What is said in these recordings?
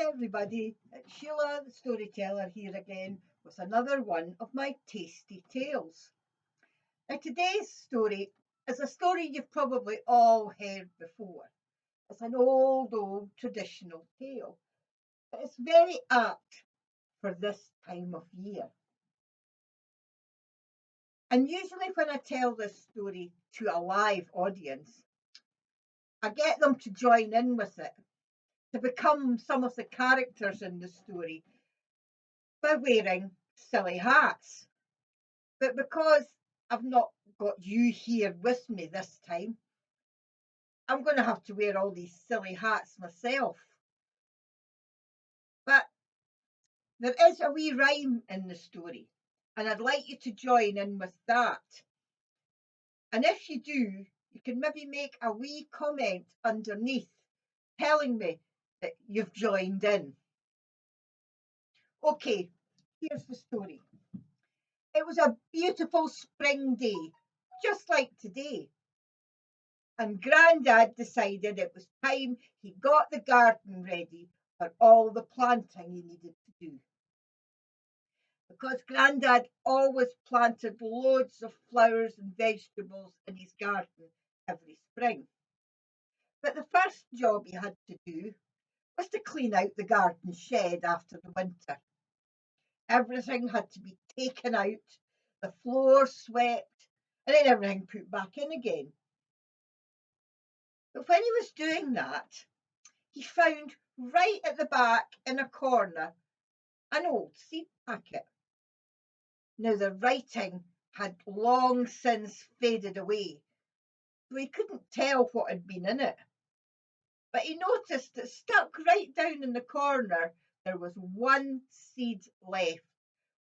Hi everybody, it's Sheila the storyteller here again with another one of my tasty tales. Now today's story is a story you've probably all heard before. It's an old traditional tale, but it's very apt for this time of year. And usually when I tell this story to a live audience, I get them to join in with it, to become some of the characters in the story by wearing silly hats. But because I've not got you here with me this time, I'm going to have to wear all these silly hats myself. But there is a wee rhyme in the story, and I'd like you to join in with that. And if you do, you can maybe make a wee comment underneath telling me that you've joined in. Okay, here's the story. It was a beautiful spring day, just like today. And Grandad decided it was time he got the garden ready for all the planting he needed to do. Because Grandad always planted loads of flowers and vegetables in his garden every spring. But the first job he had to do was to clean out the garden shed after the winter. Everything had to be taken out, the floor swept, and then everything put back in again. But when he was doing that, he found right at the back in a corner an old seed packet. Now the writing had long since faded away, so he couldn't tell what had been in it. But he noticed that stuck right down in the corner there was one seed left,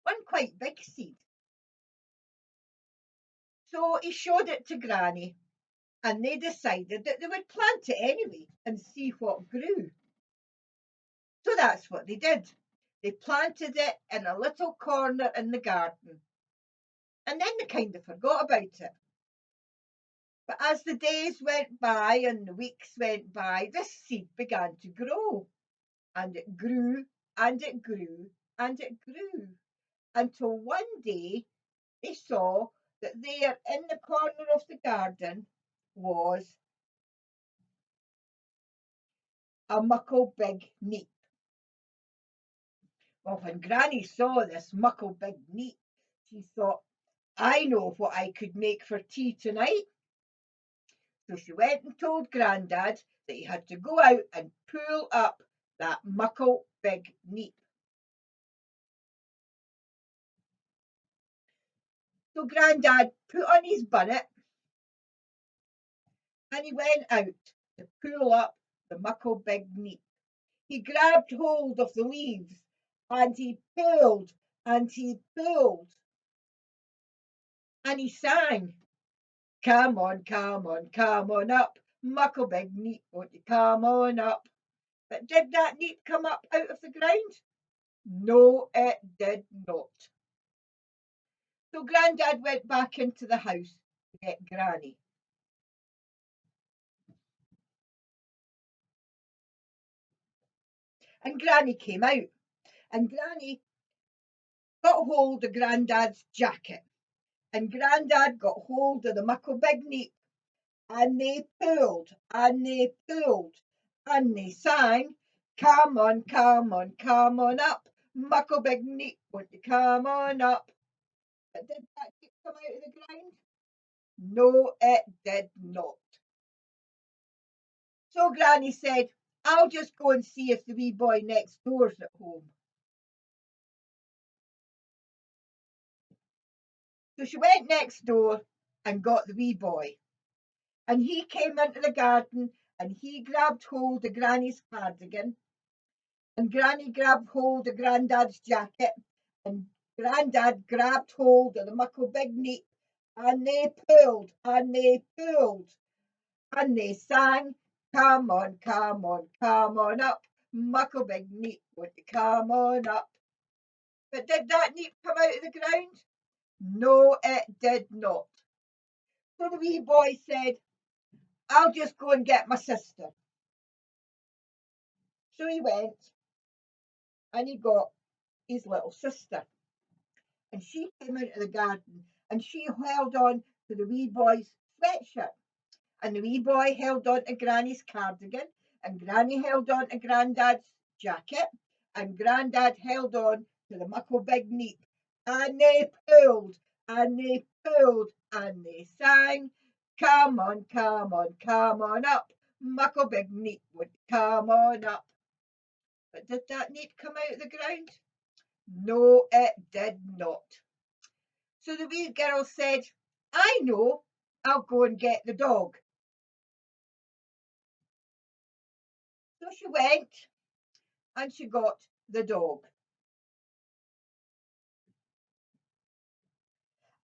one quite big seed. So he showed it to Granny, and they decided that they would plant it anyway and see what grew. So that's what they did. They planted it in a little corner in the garden, and then they kind of forgot about it. But as the days went by and the weeks went by, this seed began to grow, and it grew and it grew and it grew until one day they saw that there in the corner of the garden was a Muckle Big Neep. Well, when Granny saw this Muckle Big Neep, she thought, I know what I could make for tea tonight. So she went and told Grandad that he had to go out and pull up that Muckle Big Neep. So Grandad put on his bonnet and he went out to pull up the Muckle Big Neep. He grabbed hold of the leaves and he pulled and he pulled and he sang, come on, come on, come on up, Muckle Big Neep, won't you come on up? But did that neep come up out of the ground? No, it did not. So Grandad went back into the house to get Granny. And Granny came out, and Granny got hold of Grandad's jacket, and Grandad got hold of the Muckle Big Neep, and they pulled, and they pulled, and they sang, come on, come on, come on up, Muckle Big Neep, won't you come on up? But did that neep come out of the ground? No, it did not. So Granny said, I'll just go and see if the wee boy next door's at home. So she went next door and got the wee boy. And he came into the garden and he grabbed hold of Granny's cardigan. And Granny grabbed hold of Grandad's jacket. And Grandad grabbed hold of the Muckle Big Neep. And they pulled and they pulled. And they sang, come on, come on, come on up, Muckle Big Neep, won't you come on up? But did that neep come out of the ground? No, it did not. So the wee boy said, I'll just go and get my sister. So he went and he got his little sister. And she came out of the garden and she held on to the wee boy's sweatshirt. And the wee boy held on to Granny's cardigan, and Granny held on to Grandad's jacket, and Grandad held on to the Muckle Big Neep. And they pulled, and they pulled, and they sang, "Come on, come on, come on up, Muckle Big Neep would come on up." But did that neep come out of the ground? No, it did not. So the wee girl said, "I know, I'll go and get the dog." So she went and she got the dog.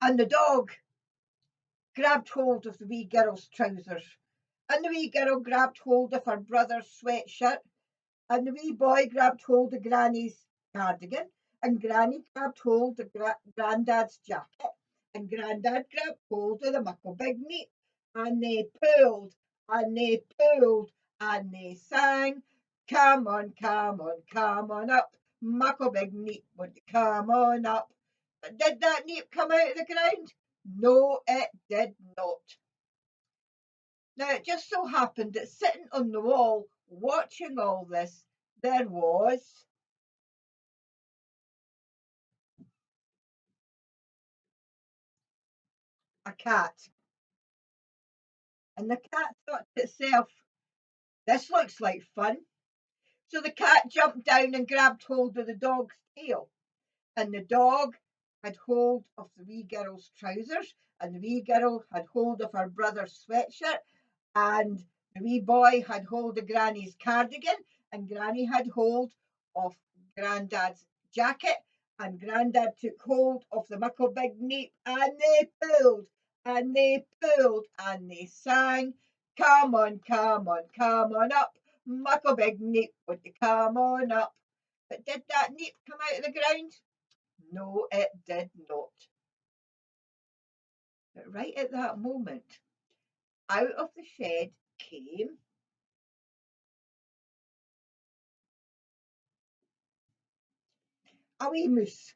And the dog grabbed hold of the wee girl's trousers. And the wee girl grabbed hold of her brother's sweatshirt. And the wee boy grabbed hold of Granny's cardigan. And Granny grabbed hold of Grandad's jacket. And Grandad grabbed hold of the Muckle Big Neep. And they pulled, and they pulled, and they sang, "Come on, come on, come on up, Muckle Big Neep, would you come on up?" But did that neep come out of the ground? No, it did not. Now, it just so happened that sitting on the wall, watching all this, there was a cat. And the cat thought to itself, "This looks like fun." So the cat jumped down and grabbed hold of the dog's tail. And the dog had hold of the wee girl's trousers, and the wee girl had hold of her brother's sweatshirt, and the wee boy had hold of Granny's cardigan, and Granny had hold of Grandad's jacket, and Grandad took hold of the Muckle Big Neep, and they pulled, and they pulled, and they sang, "Come on, come on, come on up, Muckle Big Neep, would you come on up?" But did that neep come out of the ground? No, it did not. But right at that moment, out of the shed came a wee moose.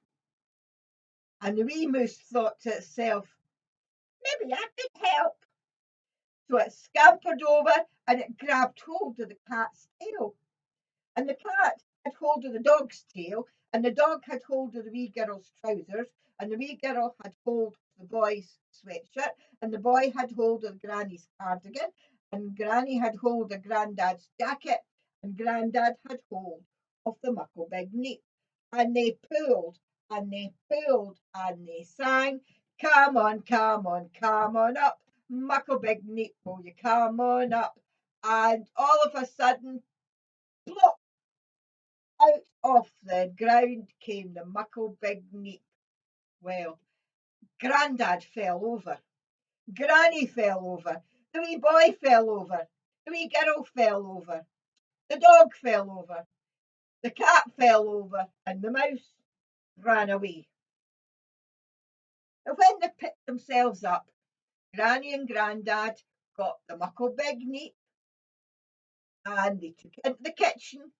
And the wee moose thought to itself, "Maybe I could help." So it scampered over and it grabbed hold of the cat's tail. And the cat had hold of the dog's tail, and the dog had hold of the wee girl's trousers, and the wee girl had hold of the boy's sweatshirt, and the boy had hold of Granny's cardigan, and Granny had hold of Grandad's jacket, and Grandad had hold of the Muckle Big Neep. And they pulled, and they pulled, and they sang, "Come on, come on, come on up, Muckle Big Neep, will you come on up?" And all of a sudden, plop, out of the ground came the Muckle Big Neep. Well, Grandad fell over, Granny fell over, the wee boy fell over, the wee girl fell over, the dog fell over, the cat fell over, and the mouse ran away. And when they picked themselves up, Granny and Grandad got the Muckle Big Neep and they took it into the kitchen,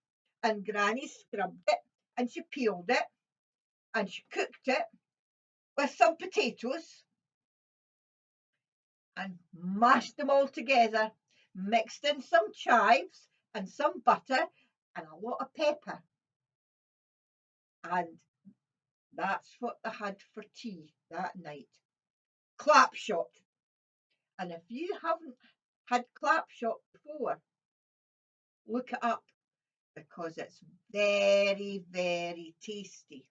and Granny scrubbed it and she peeled it and she cooked it with some potatoes and mashed them all together, mixed in some chives and some butter and a lot of pepper. And that's what they had for tea that night. Clapshot. And if you haven't had clapshot before, look it up because it's very, very tasty.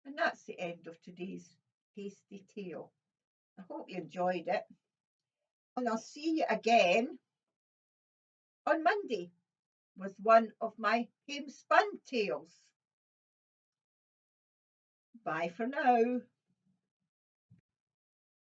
And that's the end of today's tasty tale. I hope you enjoyed it. And I'll see you again on Monday with one of my homespun tales. Bye for now.